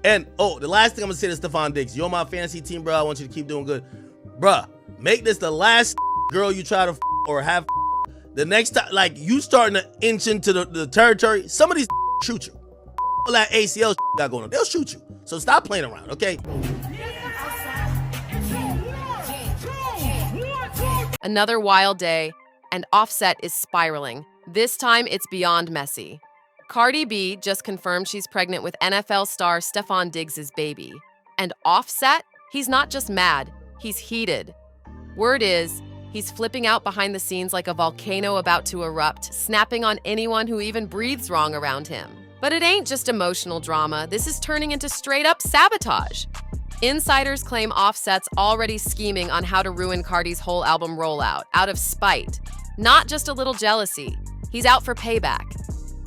And, oh, the last thing I'm going to say to Stefon Diggs, you're on my fantasy team, bro. I want you to keep doing good. Bruh, make this the last girl you try to or have the next time, like, you starting to inch into the territory, some of these shoot you. All that ACL got going on, they'll shoot you. So stop playing around, okay? Another wild day, and Offset is spiraling. This time, it's beyond messy. Cardi B just confirmed she's pregnant with NFL star Stefon Diggs' baby. And Offset, he's not just mad, he's heated. Word is, he's flipping out behind the scenes like a volcano about to erupt, snapping on anyone who even breathes wrong around him. But it ain't just emotional drama, this is turning into straight-up sabotage. Insiders claim Offset's already scheming on how to ruin Cardi's whole album rollout, out of spite. Not just a little jealousy, he's out for payback.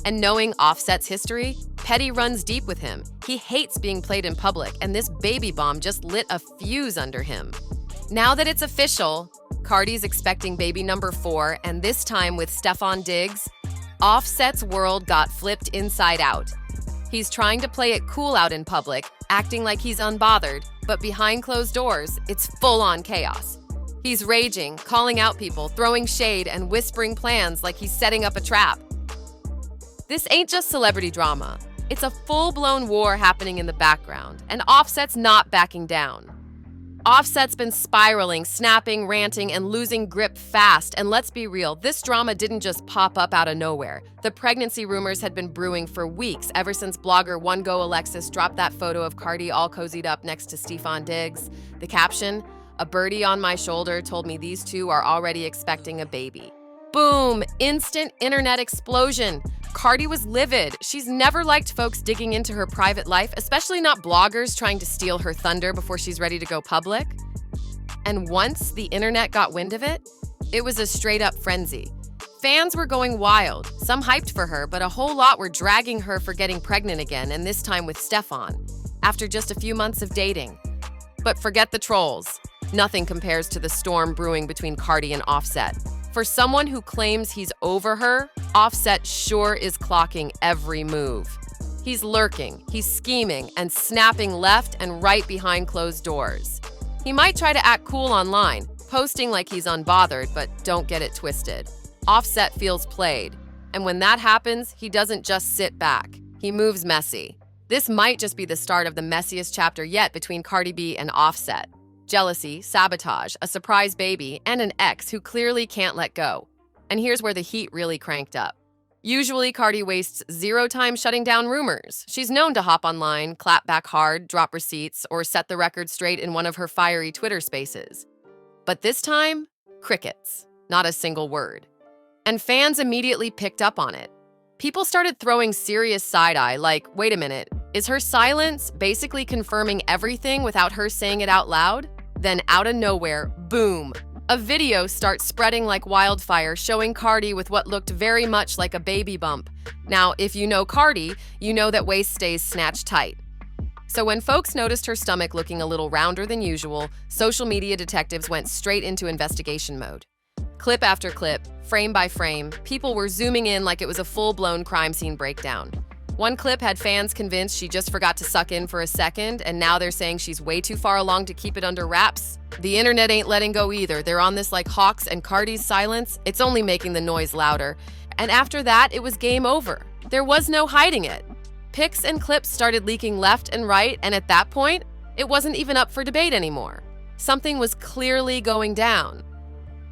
And knowing Offset's history, Petty runs deep with him. He hates being played in public, and this baby bomb just lit a fuse under him. Now that it's official, Cardi's expecting baby number 4, and this time with Stefon Diggs, Offset's world got flipped inside out. He's trying to play it cool out in public, acting like he's unbothered, but behind closed doors, it's full-on chaos. He's raging, calling out people, throwing shade, and whispering plans like he's setting up a trap. This ain't just celebrity drama. It's a full-blown war happening in the background, and Offset's not backing down. Offset's been spiraling, snapping, ranting, and losing grip fast. And let's be real, this drama didn't just pop up out of nowhere. The pregnancy rumors had been brewing for weeks, ever since blogger One Go Alexis dropped that photo of Cardi all cozied up next to Stefon Diggs. The caption, "A birdie on my shoulder told me these two are already expecting a baby." Boom! Instant internet explosion. Cardi was livid. She's never liked folks digging into her private life, especially not bloggers trying to steal her thunder before she's ready to go public. And once the internet got wind of it, it was a straight-up frenzy. Fans were going wild, some hyped for her, but a whole lot were dragging her for getting pregnant again, and this time with Stefon, after just a few months of dating. But forget the trolls. Nothing compares to the storm brewing between Cardi and Offset. For someone who claims he's over her, Offset sure is clocking every move. He's lurking, he's scheming, and snapping left and right behind closed doors. He might try to act cool online, posting like he's unbothered, but don't get it twisted. Offset feels played, and when that happens, he doesn't just sit back. He moves messy. This might just be the start of the messiest chapter yet between Cardi B and Offset. Jealousy, sabotage, a surprise baby, and an ex who clearly can't let go. And here's where the heat really cranked up. Usually, Cardi wastes zero time shutting down rumors. She's known to hop online, clap back hard, drop receipts, or set the record straight in one of her fiery Twitter spaces. But this time, crickets. Not a single word. And fans immediately picked up on it. People started throwing serious side-eye like, wait a minute, is her silence basically confirming everything without her saying it out loud? Then out of nowhere, boom, a video starts spreading like wildfire showing Cardi with what looked very much like a baby bump. Now, if you know Cardi, you know that waist stays snatched tight. So when folks noticed her stomach looking a little rounder than usual, social media detectives went straight into investigation mode. Clip after clip, frame by frame, people were zooming in like it was a full-blown crime scene breakdown. One clip had fans convinced she just forgot to suck in for a second, and now they're saying she's way too far along to keep it under wraps. The internet ain't letting go either. They're on this like hawks, and Cardi's silence, it's only making the noise louder. And after that, it was game over. There was no hiding it. Pics and clips started leaking left and right, and at that point, it wasn't even up for debate anymore. Something was clearly going down.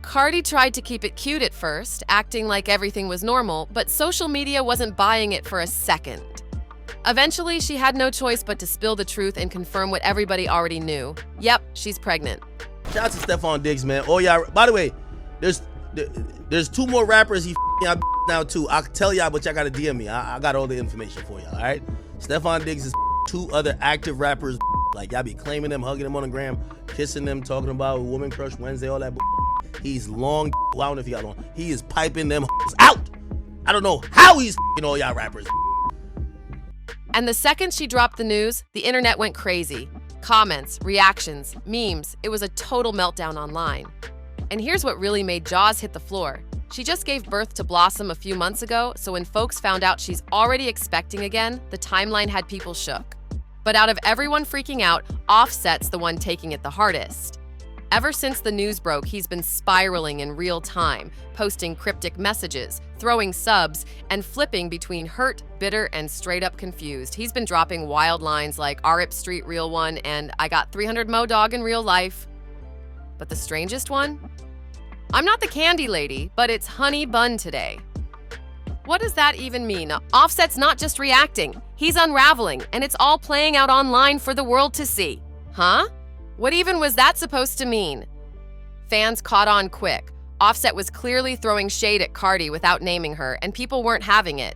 Cardi tried to keep it cute at first, acting like everything was normal, but social media wasn't buying it for a second. Eventually, she had no choice but to spill the truth and confirm what everybody already knew. Yep, she's pregnant. Shout out to Stefon Diggs, man. Oh, yeah. By the way, there's 2 more rappers he y'all now, too. I'll tell y'all, but y'all got to DM me. I got all the information for y'all, all right? Stefon Diggs is 2 other active rappers. Like, y'all be claiming them, hugging them on the gram, kissing them, talking about Woman Crush Wednesday, all that. He's long. Well, I don't know if y'all know. He is piping them out. I don't know how he's all y'all rappers. And the second she dropped the news, the internet went crazy. Comments, reactions, memes. It was a total meltdown online. And here's what really made jaws hit the floor. She just gave birth to Blossom a few months ago, so when folks found out she's already expecting again, the timeline had people shook. But out of everyone freaking out, Offset's the one taking it the hardest. Ever since the news broke, he's been spiraling in real time, posting cryptic messages, throwing subs, and flipping between hurt, bitter, and straight up confused. He's been dropping wild lines like RIP Street Real One and I got 300 Mo Dog in real life. But the strangest one? I'm not the candy lady, but it's honey bun today. What does that even mean? Offset's not just reacting, he's unraveling, and it's all playing out online for the world to see. Huh? What even was that supposed to mean? Fans caught on quick. Offset was clearly throwing shade at Cardi without naming her, and people weren't having it.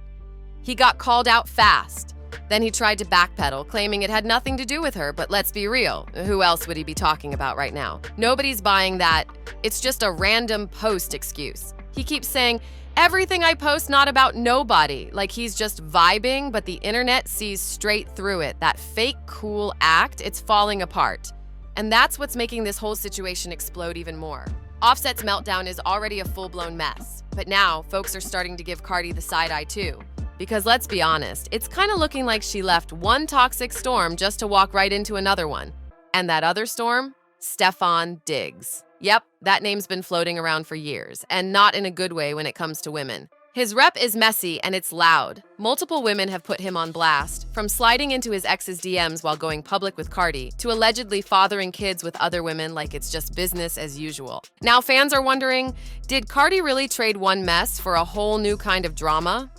He got called out fast. Then he tried to backpedal, claiming it had nothing to do with her, but let's be real. Who else would he be talking about right now? Nobody's buying that. It's just a random post excuse. He keeps saying, everything I post not about nobody, like he's just vibing, but the internet sees straight through it. That fake cool act, it's falling apart. And that's what's making this whole situation explode even more. Offset's meltdown is already a full-blown mess, but now folks are starting to give Cardi the side eye too. Because let's be honest, it's kind of looking like she left one toxic storm just to walk right into another one. And that other storm? Stefon Diggs. Yep, that name's been floating around for years, and not in a good way when it comes to women. His rep is messy and it's loud. Multiple women have put him on blast, from sliding into his ex's DMs while going public with Cardi, to allegedly fathering kids with other women like it's just business as usual. Now fans are wondering, did Cardi really trade one mess for a whole new kind of drama?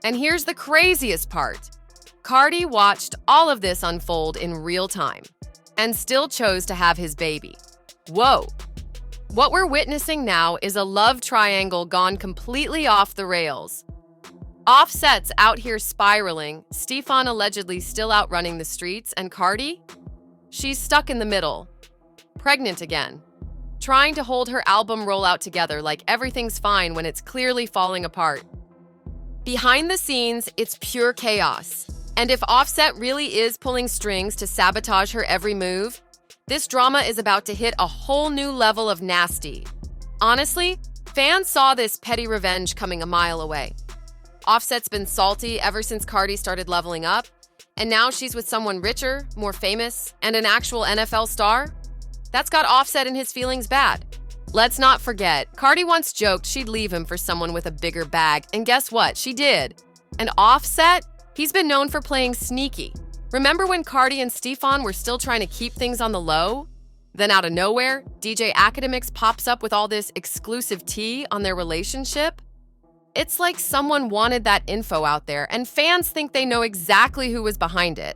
And here's the craziest part. Cardi watched all of this unfold in real time, and still chose to have his baby. Whoa. What we're witnessing now is a love triangle gone completely off the rails. Offset's out here spiraling, Stefon allegedly still out running the streets, and Cardi? She's stuck in the middle, pregnant again, trying to hold her album rollout together like everything's fine when it's clearly falling apart. Behind the scenes, it's pure chaos. And if Offset really is pulling strings to sabotage her every move, this drama is about to hit a whole new level of nasty. Honestly, fans saw this petty revenge coming a mile away. Offset's been salty ever since Cardi started leveling up, and now she's with someone richer, more famous, and an actual NFL star? That's got Offset in his feelings bad. Let's not forget, Cardi once joked she'd leave him for someone with a bigger bag, and guess what? She did. And Offset? He's been known for playing sneaky. Remember when Cardi and Stefon were still trying to keep things on the low? Then out of nowhere, DJ Academics pops up with all this exclusive tea on their relationship? It's like someone wanted that info out there, and fans think they know exactly who was behind it.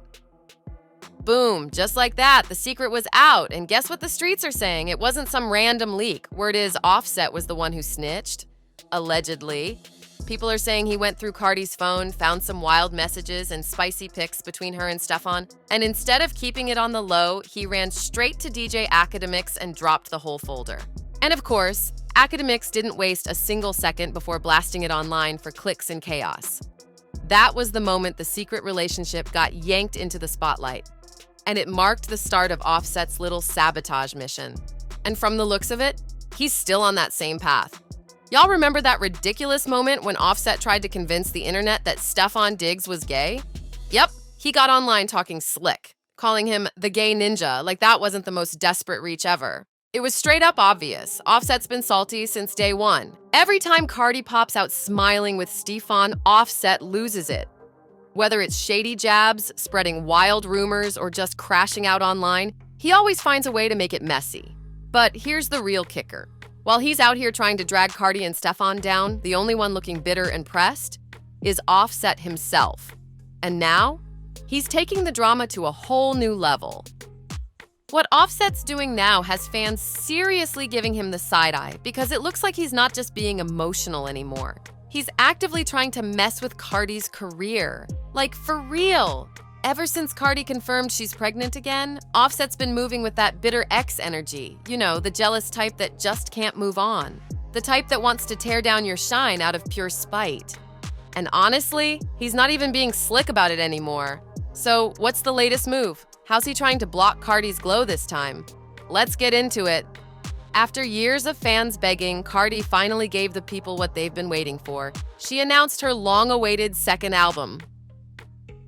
Boom, just like that, the secret was out, and guess what the streets are saying? It wasn't some random leak. Word is Offset was the one who snitched. Allegedly. People are saying he went through Cardi's phone, found some wild messages and spicy pics between her and Stefon, and instead of keeping it on the low, he ran straight to DJ Academics and dropped the whole folder. And of course, Academics didn't waste a single second before blasting it online for clicks and chaos. That was the moment the secret relationship got yanked into the spotlight. And it marked the start of Offset's little sabotage mission. And from the looks of it, he's still on that same path. Y'all remember that ridiculous moment when Offset tried to convince the internet that Stefon Diggs was gay? Yep, he got online talking slick, calling him the gay ninja, like that wasn't the most desperate reach ever. It was straight up obvious. Offset's been salty since day one. Every time Cardi pops out smiling with Stefon, Offset loses it. Whether it's shady jabs, spreading wild rumors, or just crashing out online, he always finds a way to make it messy. But here's the real kicker. While he's out here trying to drag Cardi and Stefon down, the only one looking bitter and pressed is Offset himself. And now, he's taking the drama to a whole new level. What Offset's doing now has fans seriously giving him the side eye because it looks like he's not just being emotional anymore. He's actively trying to mess with Cardi's career. Like, for real. Ever since Cardi confirmed she's pregnant again, Offset's been moving with that bitter ex energy. You know, the jealous type that just can't move on. The type that wants to tear down your shine out of pure spite. And honestly, he's not even being slick about it anymore. So, what's the latest move? How's he trying to block Cardi's glow this time? Let's get into it. After years of fans begging, Cardi finally gave the people what they've been waiting for. She announced her long-awaited second album.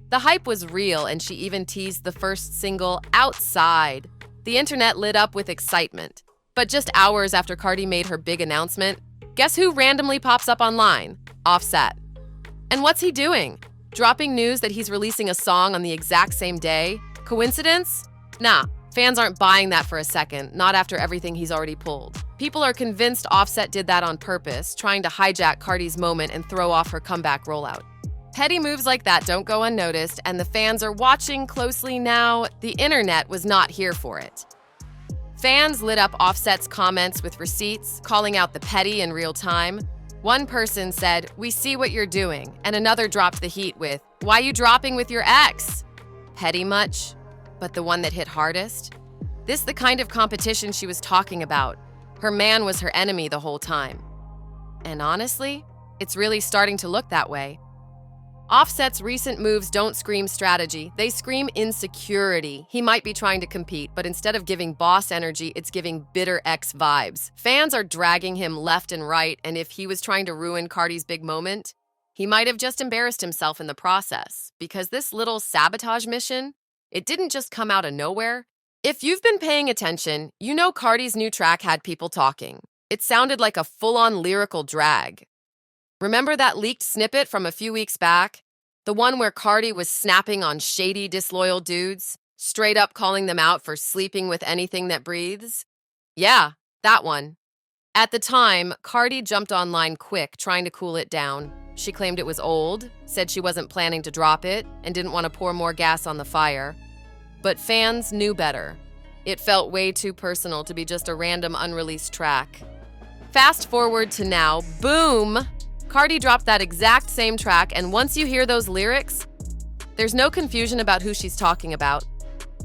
The hype was real, and she even teased the first single, Outside. The internet lit up with excitement. But just hours after Cardi made her big announcement, guess who randomly pops up online? Offset. And what's he doing? Dropping news that he's releasing a song on the exact same day? Coincidence? Nah, fans aren't buying that for a second, not after everything he's already pulled. People are convinced Offset did that on purpose, trying to hijack Cardi's moment and throw off her comeback rollout. Petty moves like that don't go unnoticed, and the fans are watching closely now. The internet was not here for it. Fans lit up Offset's comments with receipts, calling out the petty in real time. One person said, "We see what you're doing," and another dropped the heat with, "Why you dropping with your ex?" Petty much? But the one that hit hardest? This the kind of competition she was talking about. Her man was her enemy the whole time. And honestly, it's really starting to look that way. Offset's recent moves don't scream strategy, they scream insecurity. He might be trying to compete, but instead of giving boss energy, it's giving bitter ex vibes. Fans are dragging him left and right, and if he was trying to ruin Cardi's big moment, he might have just embarrassed himself in the process. Because this little sabotage mission, it didn't just come out of nowhere. If you've been paying attention, you know Cardi's new track had people talking. It sounded like a full-on lyrical drag. Remember that leaked snippet from a few weeks back? The one where Cardi was snapping on shady, disloyal dudes, straight up calling them out for sleeping with anything that breathes? Yeah, that one. At the time, Cardi jumped online quick, trying to cool it down. She claimed it was old, said she wasn't planning to drop it, and didn't want to pour more gas on the fire. But fans knew better. It felt way too personal to be just a random unreleased track. Fast forward to now, boom! Cardi dropped that exact same track, and once you hear those lyrics, there's no confusion about who she's talking about.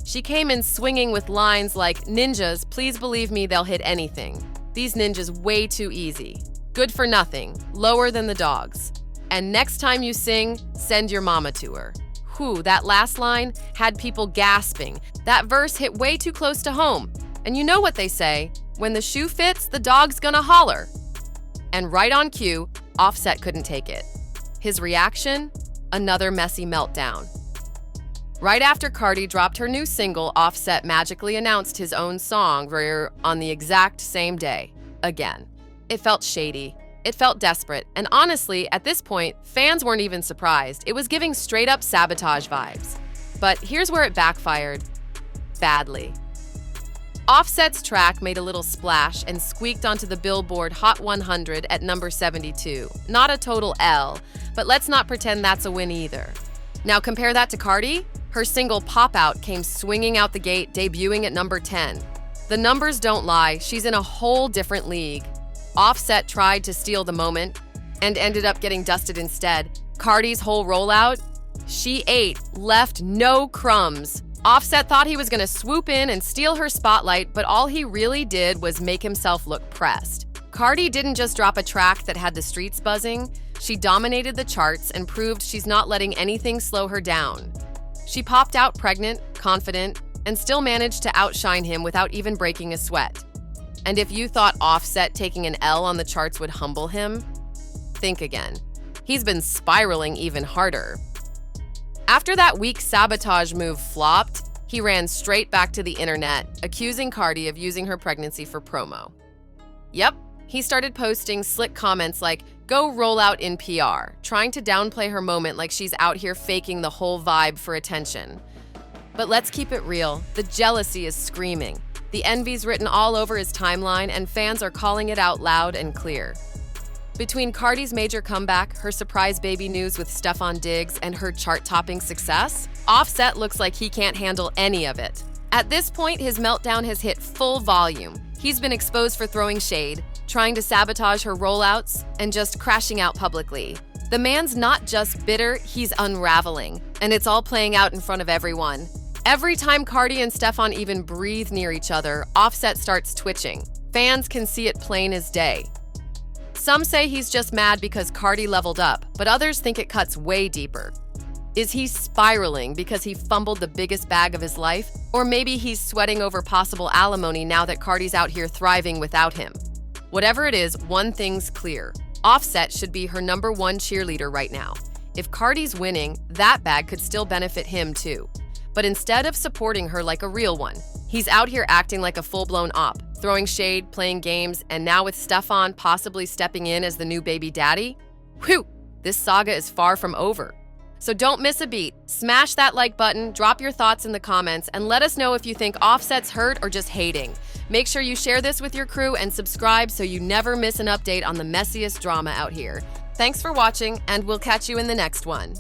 She came in swinging with lines like, "Ninjas, please believe me, they'll hit anything. These ninjas way too easy. Good for nothing, lower than the dogs. And next time you sing, send your mama to her." Whew, that last line had people gasping. That verse hit way too close to home. And you know what they say, when the shoe fits, the dog's gonna holler. And right on cue, Offset couldn't take it. His reaction? Another messy meltdown. Right after Cardi dropped her new single, Offset magically announced his own song on the exact same day. Again. It felt shady. It felt desperate. And honestly, at this point, fans weren't even surprised. It was giving straight-up sabotage vibes. But here's where it backfired. Badly. Offset's track made a little splash and squeaked onto the Billboard Hot 100 at number 72. Not a total L, but let's not pretend that's a win either. Now compare that to Cardi. Her single Pop Out came swinging out the gate, debuting at number 10. The numbers don't lie, she's in a whole different league. Offset tried to steal the moment and ended up getting dusted instead. Cardi's whole rollout? She ate, left no crumbs. Offset thought he was gonna swoop in and steal her spotlight, but all he really did was make himself look pressed. Cardi didn't just drop a track that had the streets buzzing, she dominated the charts and proved she's not letting anything slow her down. She popped out pregnant, confident, and still managed to outshine him without even breaking a sweat. And if you thought Offset taking an L on the charts would humble him, think again. He's been spiraling even harder. After that weak sabotage move flopped, he ran straight back to the internet, accusing Cardi of using her pregnancy for promo. Yep, he started posting slick comments like, "Go roll out in PR," trying to downplay her moment like she's out here faking the whole vibe for attention. But let's keep it real, the jealousy is screaming. The envy's written all over his timeline, and fans are calling it out loud and clear. Between Cardi's major comeback, her surprise baby news with Stefon Diggs, and her chart-topping success, Offset looks like he can't handle any of it. At this point, his meltdown has hit full volume. He's been exposed for throwing shade, trying to sabotage her rollouts, and just crashing out publicly. The man's not just bitter, he's unraveling, and it's all playing out in front of everyone. Every time Cardi and Stefon even breathe near each other, Offset starts twitching. Fans can see it plain as day. Some say he's just mad because Cardi leveled up, but others think it cuts way deeper. Is he spiraling because he fumbled the biggest bag of his life? Or maybe he's sweating over possible alimony now that Cardi's out here thriving without him? Whatever it is, one thing's clear. Offset should be her #1 cheerleader right now. If Cardi's winning, that bag could still benefit him too. But instead of supporting her like a real one, he's out here acting like a full-blown op, throwing shade, playing games, and now with Stefon possibly stepping in as the new baby daddy? Whew, this saga is far from over. So don't miss a beat. Smash that like button, drop your thoughts in the comments, and let us know if you think Offset's hurt or just hating. Make sure you share this with your crew and subscribe so you never miss an update on the messiest drama out here. Thanks for watching, and we'll catch you in the next one.